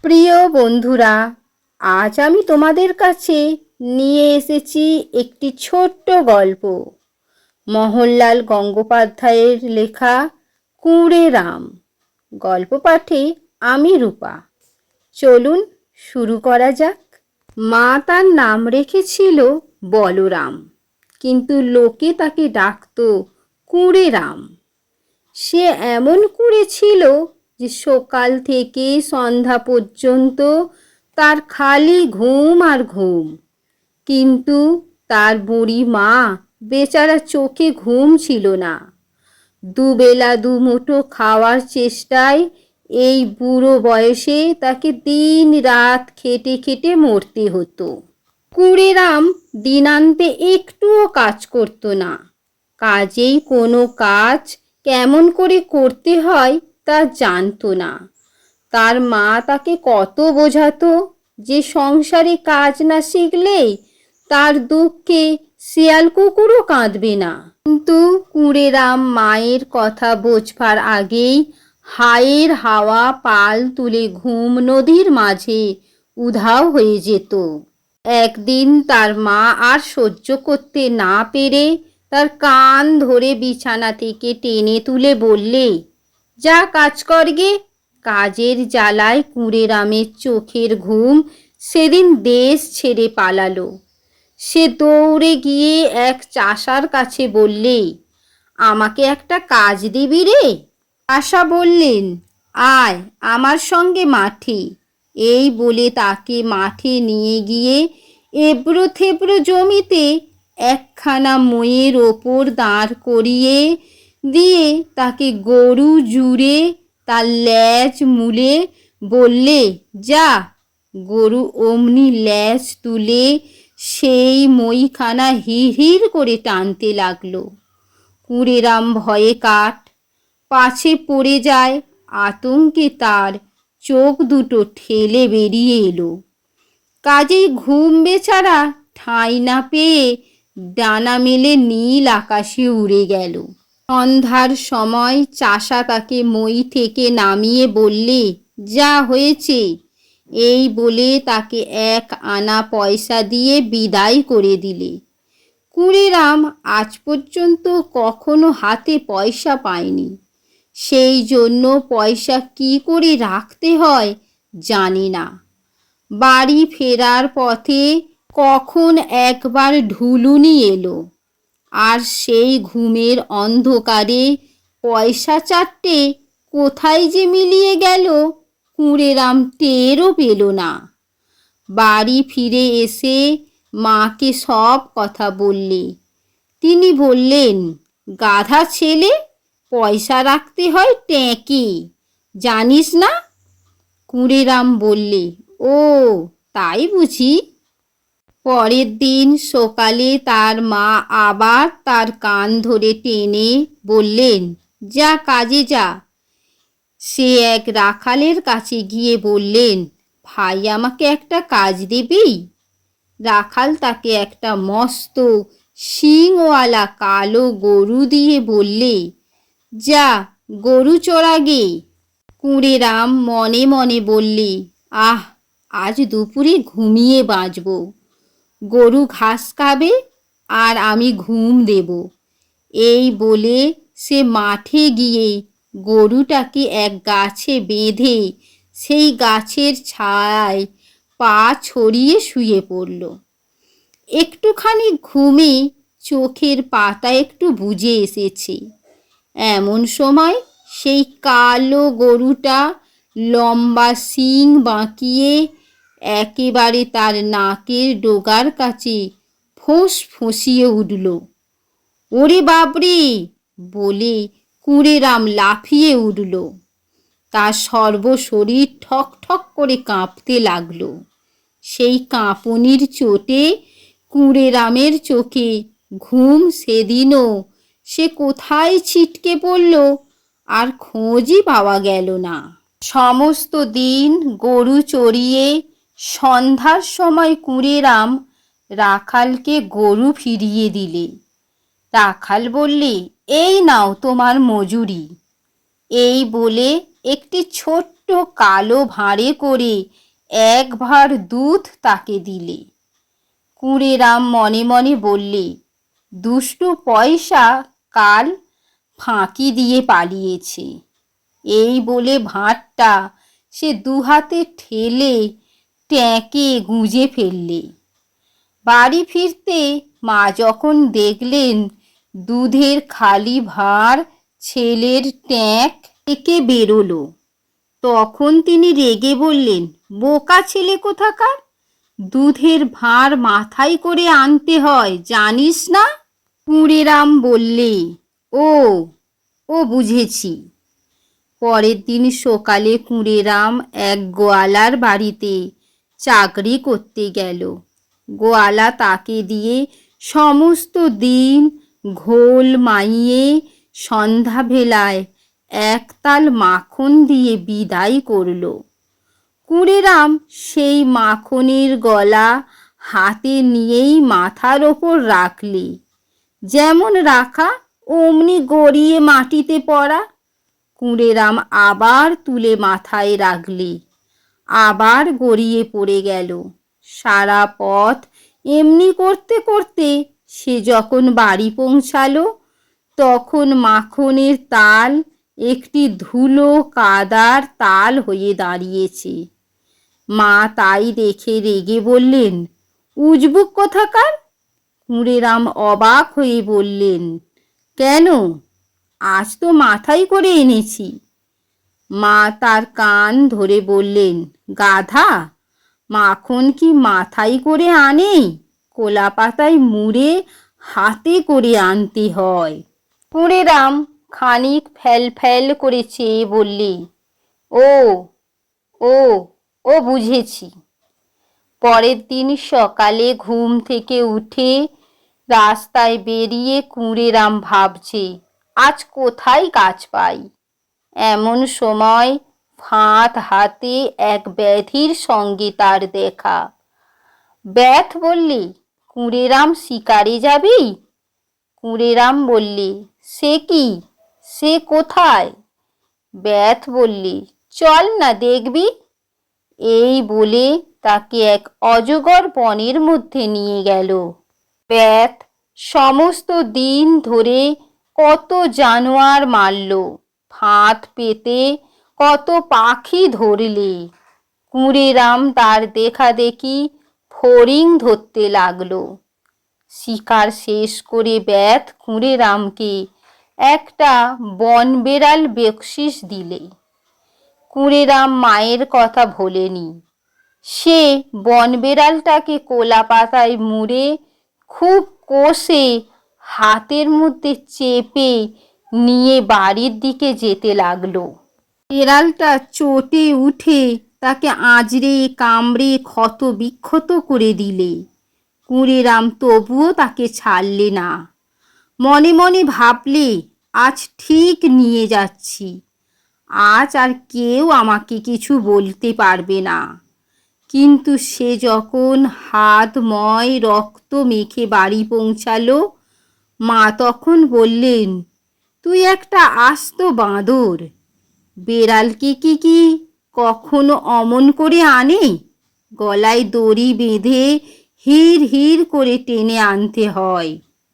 প্রিয় বন্ধুরা, আজ আমি তোমাদের কাছে নিয়ে এসেছি একটি ছোট্ট গল্প। মোহনলাল গঙ্গোপাধ্যায়ের লেখা কুঁড়ে রাম। গল্প পাঠে আমি রূপা। চলুন শুরু করা যাক। মা তার নাম রেখেছিল বলরাম, কিন্তু লোকে তাকে ডাকত কুঁড়ে রাম। সে এমন কুঁড়ে ছিল যে সকাল থেকে সন্ধ্যা পর্যন্ত তার খালি ঘুম আর ঘুম। কিন্তু তার বুড়ি মা বেচারা চোখে ঘুম ছিল না। দুবেলা দুমুঠো খাওয়ার চেষ্টায় এই বুড়ো বয়সে তাকে দিন রাত খেটে খেটে মরতে হতো। কুঁড়েরাম দিনান্তে একটুও কাজ করত না। কাজেই কোনো কাজ কেমন করে করতে হয় তা জানতো না। তার মা তাকে কত বোঝাতো যে সংসারে কাজ না শিখলে তার দুঃখে শিয়াল কুকুরও কাঁদবে না। কিন্তু কুঁড়েরাম মায়ের কথা বোঝবার আগেই হায়ের হাওয়া পাল তুলে ঘুম নদীর মাঝে উধাও হয়ে যেত। একদিন তার মা আর সহ্য করতে না পেরে তার কান ধরে বিছানা থেকে টেনে তুলে বললে, যা কাজ করগে। কাজের জ্বালায় কুঁড়েরামের চোখের ঘুম সেদিন দেশ ছেড়ে পালালো। সে দৌড়ে গিয়ে এক চাষার কাছে বললে, আমাকে একটা কাজ দিবি রে? চাষা বললেন, আয় আমার সঙ্গে মাঠে। এই বলে তাকে মাঠে নিয়ে গিয়ে এবড়ো থেবড়ো জমিতে একখানা মইয়ের ওপর দাঁড় করিয়ে দিয়ে তাকে গরু জুড়ে তার ল্যাজ মুলে বললে, যা। গরু অমনি ল্যাজ তুলে সেই মইখানা হিড় হিড় করে টানতে লাগলো। কুঁড়েরাম ভয়ে কাঠ, পাছে পড়ে যায় আতঙ্কে তার চোখ দুটো ঠেলে বেরিয়ে এলো। কাজেই ঘুম বেচারা ঠাঁই না পেয়ে ডানা মেলে নীল আকাশে উড়ে গেল। সন্ধ্যার সময় চাষা তাকে মই থেকে নামিয়ে বললে, যা হয়েছে। এই বলে তাকে 1 আনা পয়সা দিয়ে বিদায় করে দিলে। কুঁড়েরাম আজ পর্যন্ত কখনো হাতে পয়সা পায়নি। সেই জন্য পয়সা কি করে রাখতে হয় জানে না। বাড়ি ফেরার পথে কখন একবার ঢুলুনি এলো, আর সেই ঘুমের অন্ধকারে পয়সা 4টে কোথায় যে মিলিয়ে গেল কুঁড়েরাম টেরও পেল না। বাড়ি ফিরে এসে মাকে সব কথা বললে। তিনি বললেন, গাধা ছেলে, পয়সা রাখতে হয় ট্যাঁকে, জানিস না? কুঁড়েরাম বললে, ও তাই বুঝি। পরের দিন সকালে তার মা আবার তার কান ধরে টেনে বললেন, যা কাজে যা। সে এক রাখালের কাছে গিয়ে বললেন, ভাই আমাকে একটা কাজ দিবি? রাখাল তাকে একটা মস্ত শিংওয়ালা কালো গরু দিয়ে বললে, যা গরু চড়াগে। কুঁড়েরাম মনে মনে বললে, আহ, আজ দুপুরে ঘুমিয়ে বাঁচব। গরু ঘাস খাবে আর আমি ঘুম দেব। এই বলে সে মাঠে গিয়ে গরুটাকে এক গাছে বেঁধে সেই গাছের ছায়ায় পা ছড়িয়ে শুয়ে পড়ল। একটুখানি ঘুমে চোখের পাতা একটু বুজে এসেছে। এমন সময় সেই কালো গরুটা লম্বা শিং বাঁকিয়ে একেবারে তার নাকের ডগার কাছে ফোঁস ফোঁসিয়ে উঠল। ওরে বাপরে বলে কুঁড়েরাম লাফিয়ে উঠল। তার সর্বশরীর ঠক ঠক করে কাঁপতে লাগলো। সেই কাঁপুনির চোটে কুঁড়েরামের চোখে ঘুম সেদিনও সে কোথায় ছিটকে পড়ল আর খোঁজই পাওয়া গেল না। সমস্ত দিন গরু চড়িয়ে সন্ধ্যার সময় কুঁড়েরাম রাখালকে গরু ফিরিয়ে দিলে। রাখাল বললে, এই নাও তোমার মজুরি। এই বলে একটি ছোট্ট ছোট্ট কালো ভাঁড়ে করে এক ভাঁড় দুধ তাকে দিলে। কুঁড়েরাম মনে মনে বললে, দুষ্টু পয়সা কাল ফাঁকি দিয়ে পালিয়েছে। এই বলে ভাঁড়টা সে দুহাতে ঠেলে ট্যাঁকে গুঁজে ফেললে। বাড়ি ফিরতে মা যখন দেখলেন দুধের খালি ভাঁড় ছেলের ট্যাঁক থেকে বেরোলো, তখন তিনি রেগে বললেন, বোকা ছেলে কোথাকার, দুধের ভাঁড় মাথায় করে আনতে হয় জানিস না? কুঁড়েরাম বললে, ও ও বুঝেছি। পরের দিন সকালে কুঁড়েরাম এক গোয়ালার বাড়িতে চাকরি করতে গেল। গোয়ালা তাকে দিয়ে সমস্ত দিন ঘোল মাইয়ে সন্ধ্যাবেলায় একতাল মাখন দিয়ে বিদায় করল। কুঁড়েরাম সেই মাখনের গলা হাতে নিয়েই মাথার ওপর রাখলে, যেমন রাখা অমনি গড়িয়ে মাটিতে পড়া। কুঁড়েরাম আবার তুলে মাথায় রাখলে, আবার গড়িয়ে পড়ে গেল। সারা পথ এমনি করতে করতে সে যখন বাড়ি পৌঁছালো, তখন মাখনের তাল একটি ধুলো কাদার তাল হয়ে দাঁড়িয়েছে। মা তাই দেখে রেগে বললেন, উজবুক কোথাকার। কুঁড়েরাম অবাক হয়ে বললেন, কেন, আজ তো মাথায় করে এনেছি। মা তার কান ধরে বললেন, গাধা, মাখন কি মাথায় করে আনে, কোলা পাতায় মুড়ে হাতে করে আনতে হয়। কুঁড়েরাম খানিক ফ্যাল ফ্যাল করে চেয়ে বললে, ও ও ও বুঝেছি। পরের দিন সকালে ঘুম থেকে উঠে রাস্তায় বেরিয়ে কুঁড়েরাম ভাবছে, আজ কোথায় কাজ পাই। এমন সময় ফাঁদ হাতে এক ব্যাধির সঙ্গে তার দেখা। ব্যাধ বললে, কুঁড়েরাম শিকারে যাবি? কুঁড়েরাম বললে, সে কি, সে কোথায়? ব্যাধ বললে, চল না দেখবি। এই বলে তাকে এক অজগর বনের মধ্যে নিয়ে গেল। ব্যাধ সমস্ত দিন ধরে কত জানোয়ার মারল, ফাঁদ পেতে কত পাখি ধরলে। কুঁড়েরাম তার দেখা দেখি ফড়িং ধরতে লাগলো। শিকার শেষ করে ব্যাধ কুঁড়েরামকে একটা বনবেড়াল বকশিস দিলে। কুঁড়েরাম মায়ের কথা ভোলেনি। সে বনবেড়ালটাকে কোলা পাতায় মুড়ে খুব কষে হাতের মধ্যে চেপে নিয়ে বাড়ির দিকে যেতে লাগলো। বেড়ালটা চটে উঠে তাকে আঁচড়ে কামড়ে ক্ষত বিক্ষত করে দিলে। কুঁড়েরাম তবুও তাকে ছাড়লে না। মনে মনে ভাবলে, আজ ঠিক নিয়ে যাচ্ছি, আজ আর কেউ আমাকে কিছু বলতে পারবে না। কিন্তু সে যখন হাতময় রক্ত মেখে বাড়ি পৌঁছালো, মা তখন বললেন, তুই একটা আস্ত বাঁদর, বেড়ালকে কি কখনো অমন করে আনে? গলায় দড়ি বেঁধে হির হির করে টেনে আনতে হয়।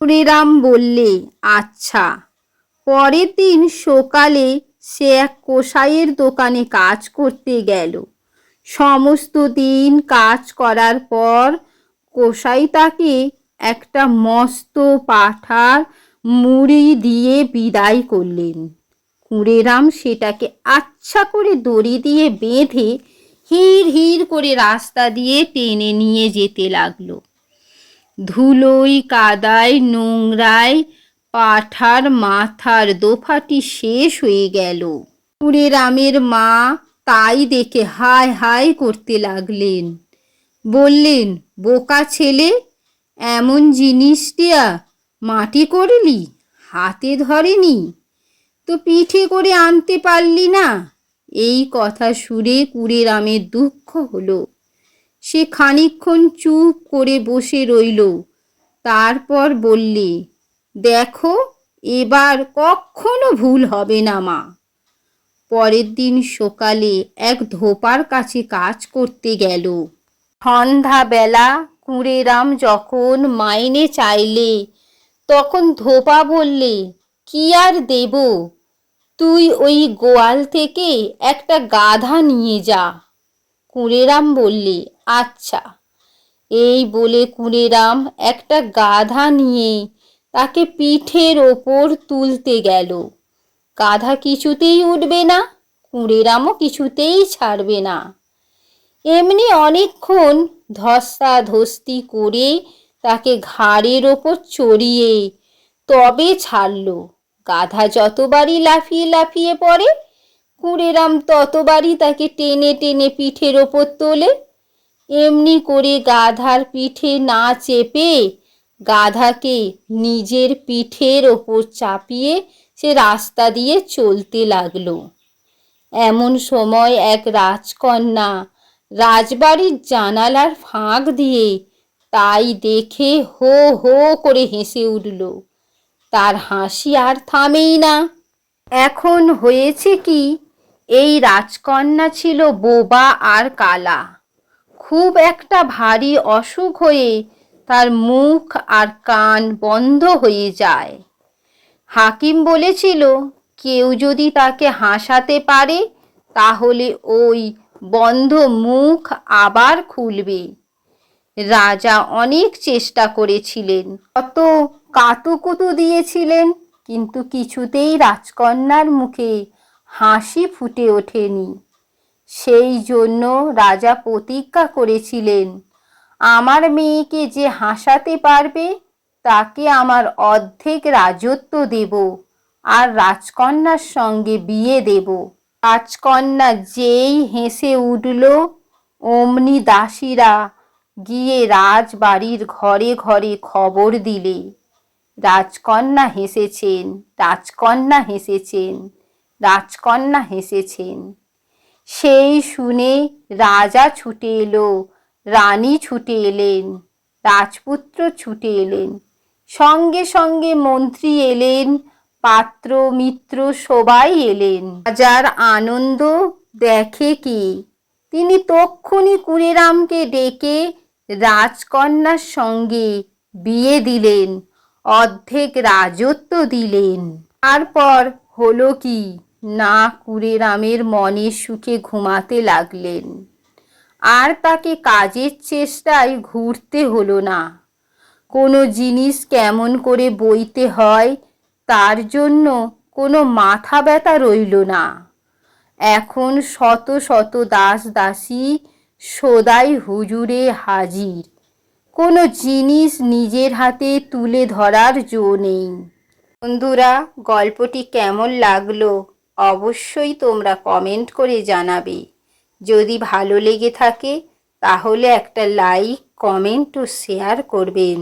কুঁড়েরাম বললে, আচ্ছা। পরের দিন সকালে সে এক কসাইয়ের দোকানে কাজ করতে গেল। সমস্ত দিন কাজ করার পর কসাই তাকে একটা মস্ত পাঁঠার মুড়ি দিয়ে বিদায় করলেন। কুঁড়েরাম সেটাকে আচ্ছা করে দড়ি দিয়ে বেঁধে হির হির করে রাস্তা দিয়ে টেনে নিয়ে যেতে লাগলো। ধুলোয় কাদায় নোংরায় পাঁঠার মাথার দোফাটি শেষ হয়ে গেল। কুঁড়েরামের মা তাই দেখে হায় হায় করতে লাগলেন। বললেন, বোকা ছেলে, এমন জিনিসটা মাটি করলি, হাতে ধরেনি তো পিঠে করে আনতে পারলি না। এই কথা শুনে কুঁড়েরামের দুঃখ হলো। সে খানিকক্ষণ চুপ করে বসে রইল। তারপর বললে, দেখো, এবার কখনো ভুল হবে না মা। পরের দিন সকালে এক ধোপার কাছে কাজ করতে গেল। সন্ধ্যাবেলা কুঁড়েরাম যখন মাইনে চাইলে তখন ধোপা বললে, কি আর দেব, তুই ওই গোয়াল থেকে একটা গাধা নিয়ে যা। কুঁড়েরাম বললে, আচ্ছা। এই বলে কুঁড়েরাম একটা গাধা নিয়ে তাকে পিঠের ওপর তুলতে গেল। গাধা কিছুতেই উঠবে না, কুঁড়েরামও কিছুতেই ছাড়বে না। এমনি অনেকক্ষণ ধস্তাধস্তি করে তাকে ঘাড়ের ওপর চড়িয়ে তবে ছাড়ল। গাধা যতবারই লাফিয়ে লাফিয়ে পড়ে, কুঁড়েরাম ততবারই তাকে টেনে টেনে পিঠের ওপর তোলে। এমনি করে গাধার পিঠে না চেপে গাধাকে নিজের পিঠের ওপর চাপিয়ে সে রাস্তা দিয়ে চলতে লাগলো। এমন সময় এক রাজকন্যা রাজবাড়ির জানালার ফাঁক দিয়ে তাই দেখে হো হো করে হেসে উঠল। তার হাসি আর থামেই না। এখন হয়েছে কি, এই রাজকন্যা ছিল বোবা আর কালা। খুব একটা ভারী অসুখ হয়ে তার মুখ আর কান বন্ধ হয়ে যায়। হাকিম বলেছিল, কেউ যদি তাকে হাসাতে পারে তাহলে ওই বন্ধ মুখ আবার খুলবে। রাজা অনেক চেষ্টা করেছিলেন, কত কাতুকুতু দিয়েছিলেন, কিন্তু কিছুতেই রাজকন্যার মুখে হাসি ফুটে ওঠেনি। সেই জন্য রাজা প্রতিজ্ঞা করেছিলেন, আমার মেয়েকে যে হাসাতে পারবে তাকে আমার অর্ধেক রাজত্ব দেব আর রাজকন্যার সঙ্গে বিয়ে দেব। রাজকন্যা যেই হেসে উঠল, অমনি দাসীরা গিয়ে রাজবাড়ির ঘরে ঘরে খবর দিলে, রাজকন্যা হেসেছেন, রাজকন্যা হেসেছেন, রাজকন্যা হেসেছেন। সেই শুনে রাজা ছুটে এলো, রানী ছুটে এলেন, রাজপুত্র ছুটে এলেন, সঙ্গে সঙ্গে মন্ত্রী এলেন, পাত্র মিত্র সবাই এলেন। রাজার আনন্দ দেখে কি, তিনি তক্ষুনি কুঁড়েরামকে ডেকে রাজকন্যার সঙ্গে বিয়ে দিলেন, অর্ধেক রাজত্ব দিলেন। তারপর হলো কি না, কুঁড়েরামের মনের সুখে ঘুমাতে লাগলেন, আর তাকে কাজের চেষ্টায় ঘুরতে হলো না। কোনো জিনিস কেমন করে বইতে হয় তার জন্য কোনো মাথা ব্যথা রইল না। এখন শত শত দাস দাসী সদাই হুজুরে হাজির, কোনো জিনিস নিজের হাতে তুলে ধরার জো নেই। বন্ধুরা, গল্পটি কেমন লাগলো অবশ্যই তোমরা কমেন্ট করে জানাবে। যদি ভালো লেগে থাকে তাহলে একটা লাইক, কমেন্ট ও শেয়ার করবেন।